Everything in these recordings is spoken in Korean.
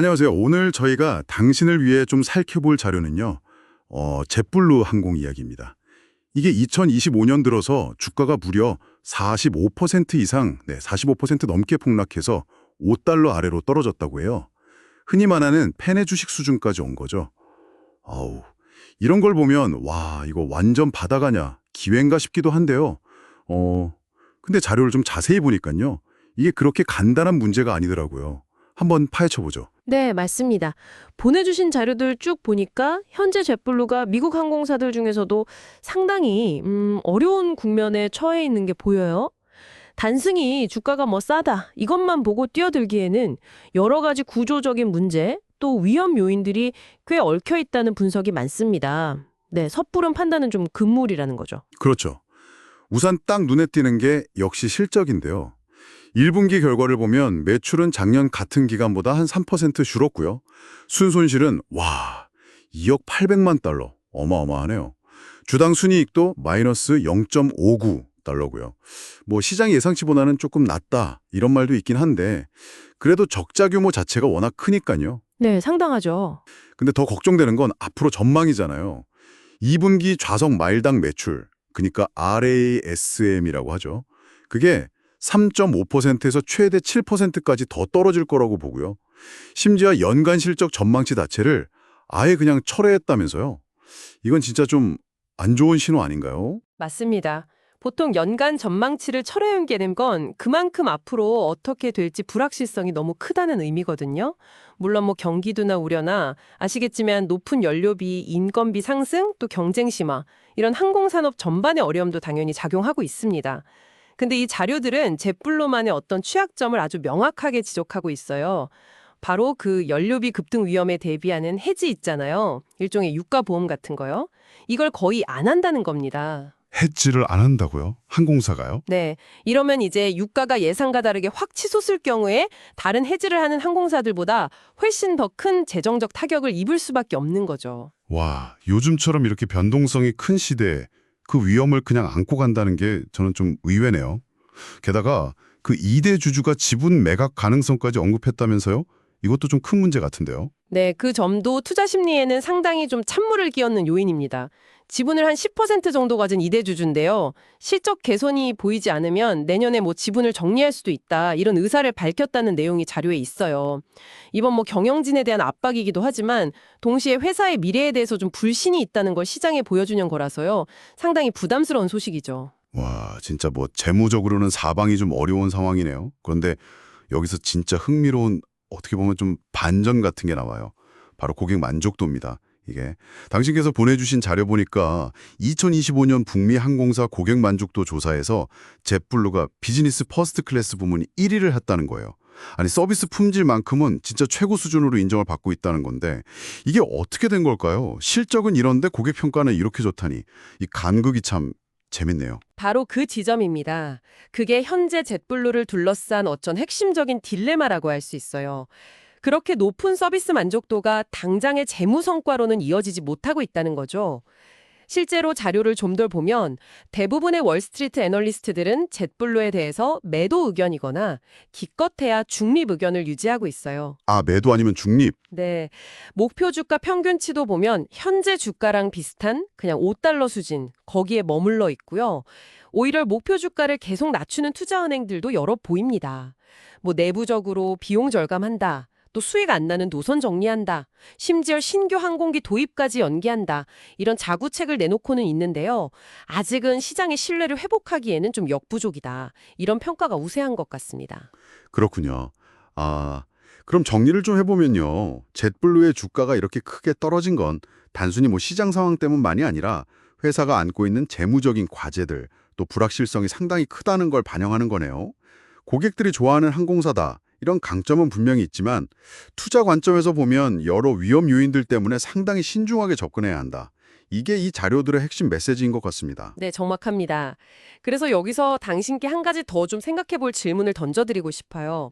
안녕하세요. 오늘 저희가 당신을 위해 좀 살펴볼 자료는요. jetblue 항공 이야기입니다. 이게 2025년 들어서 주가가 무려 45% 이상, 45% 넘게 폭락해서 $5 아래로 떨어졌다고 해요. 흔히 말하는 펜의 주식 수준까지 온 거죠. 아우, 이런 걸 보면 와, 이거 완전 바다가냐, 기회인가 싶기도 한데요. 근데 자료를 좀 자세히 보니까요. 이게 그렇게 간단한 문제가 아니더라고요. 한번 파헤쳐보죠. 네, 맞습니다. 보내주신 자료들 쭉 보니까 현재 jetblue가 미국 항공사들 중에서도 상당히 어려운 국면에 처해 있는 게 보여요. 단순히 주가가 뭐 싸다 이것만 보고 뛰어들기에는 여러 가지 구조적인 문제 또 위험 요인들이 꽤 얽혀 있다는 분석이 많습니다. 네, 섣부른 판단은 좀 금물이라는 거죠. 그렇죠. 우선 딱 눈에 띄는 게 역시 실적인데요. 1분기 결과를 보면 매출은 작년 같은 기간보다 한 3% 줄었고요. 순손실은 2억 800만 달러. 어마어마하네요. 주당 순이익도 마이너스 0.59달러고요. 뭐 시장 예상치보다는 조금 낮다 이런 말도 있긴 한데 그래도 적자 규모 자체가 워낙 크니까요. 네, 상당하죠. 근데 더 걱정되는 건 앞으로 전망이잖아요. 2분기 좌석 마일당 매출, 그러니까 RASM이라고 하죠. 그게 3.5%에서 최대 7%까지 더 떨어질 거라고 보고요. 심지어 연간 실적 전망치 자체를 아예 그냥 철회했다면서요. 이건 진짜 좀 안 좋은 신호 아닌가요? 맞습니다. 보통 연간 전망치를 철회연계는 건 그만큼 앞으로 어떻게 될지 불확실성이 너무 크다는 의미거든요. 물론 뭐 경기도나 우려나 아시겠지만 높은 연료비, 인건비 상승, 또 경쟁 심화 이런 항공산업 전반의 어려움도 당연히 작용하고 있습니다. 근데 이 자료들은 잿블루만의 어떤 취약점을 아주 명확하게 지적하고 있어요. 바로 그 연료비 급등 위험에 대비하는 해지 있잖아요. 일종의 유가보험 같은 거요. 이걸 거의 안 한다는 겁니다. 해지를 안 한다고요? 항공사가요? 네. 이러면 이제 유가가 예상과 다르게 확 치솟을 경우에 다른 해지를 하는 항공사들보다 훨씬 더 큰 재정적 타격을 입을 수밖에 없는 거죠. 와, 요즘처럼 이렇게 변동성이 큰 시대에 그 위험을 그냥 안고 간다는 게 저는 좀 의외네요. 게다가 그 2대 주주가 지분 매각 가능성까지 언급했다면서요? 이것도 좀 큰 문제 같은데요. 네, 그 점도 투자 심리에는 상당히 좀 찬물을 끼얹는 요인입니다. 지분을 한 10% 정도 가진 이대주주인데요. 실적 개선이 보이지 않으면 내년에 뭐 지분을 정리할 수도 있다. 이런 의사를 밝혔다는 내용이 자료에 있어요. 이번 뭐 경영진에 대한 압박이기도 하지만 동시에 회사의 미래에 대해서 좀 불신이 있다는 걸 시장에 보여주는 거라서요. 상당히 부담스러운 소식이죠. 와, 진짜 뭐 재무적으로는 사방이 좀 어려운 상황이네요. 그런데 여기서 진짜 흥미로운 어떻게 보면 좀 반전 같은 게 나와요. 바로 고객 만족도입니다. 이게 당신께서 보내주신 자료 보니까 2025년 북미 항공사 고객 만족도 조사에서 젯블루가 비즈니스 퍼스트 클래스 부문이 1위를 했다는 거예요. 아니 서비스 품질만큼은 진짜 최고 수준으로 인정을 받고 있다는 건데 이게 어떻게 된 걸까요? 실적은 이런데 고객 평가는 이렇게 좋다니 이 간극이 참 재밌네요. 바로 그 지점입니다. 그게 현재 젯블루를 둘러싼 어쩐 핵심적인 딜레마라고 할 수 있어요. 그렇게 높은 서비스 만족도가 당장의 재무 성과로는 이어지지 못하고 있다는 거죠. 실제로 자료를 좀 더 보면 대부분의 월스트리트 애널리스트들은 젯블루에 대해서 매도 의견이거나 기껏해야 중립 의견을 유지하고 있어요. 아, 매도 아니면 중립. 네. 목표 주가 평균치도 보면 현재 주가랑 비슷한 그냥 $5 수준, 거기에 머물러 있고요. 오히려 목표 주가를 계속 낮추는 투자은행들도 여러 보입니다. 뭐 내부적으로 비용 절감한다. 또 수익 안 나는 노선 정리한다. 심지어 신규 항공기 도입까지 연기한다. 이런 자구책을 내놓고는 있는데요. 아직은 시장의 신뢰를 회복하기에는 좀 역부족이다. 이런 평가가 우세한 것 같습니다. 그렇군요. 그럼 정리를 좀 해보면요. 젯블루의 주가가 이렇게 크게 떨어진 건 단순히 뭐 시장 상황 때문만이 아니라 회사가 안고 있는 재무적인 과제들, 또 불확실성이 상당히 크다는 걸 반영하는 거네요. 고객들이 좋아하는 항공사다. 이런 강점은 분명히 있지만 투자 관점에서 보면 여러 위험 요인들 때문에 상당히 신중하게 접근해야 한다. 이게 이 자료들의 핵심 메시지인 것 같습니다. 네, 정확합니다. 그래서 여기서 당신께 한 가지 더 좀 생각해 볼 질문을 던져드리고 싶어요.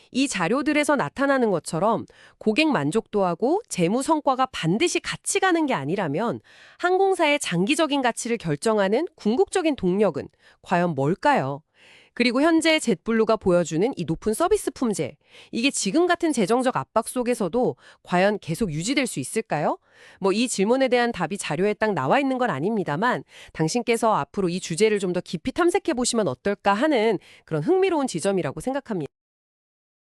이 자료들에서 나타나는 것처럼 고객 만족도하고 재무 성과가 반드시 같이 가는 게 아니라면 항공사의 장기적인 가치를 결정하는 궁극적인 동력은 과연 뭘까요? 그리고 현재 젯블루가 보여주는 이 높은 서비스 품질, 이게 지금 같은 재정적 압박 속에서도 과연 계속 유지될 수 있을까요? 뭐 이 질문에 대한 답이 자료에 딱 나와 있는 건 아닙니다만 당신께서 앞으로 이 주제를 좀 더 깊이 탐색해 보시면 어떨까 하는 그런 흥미로운 지점이라고 생각합니다.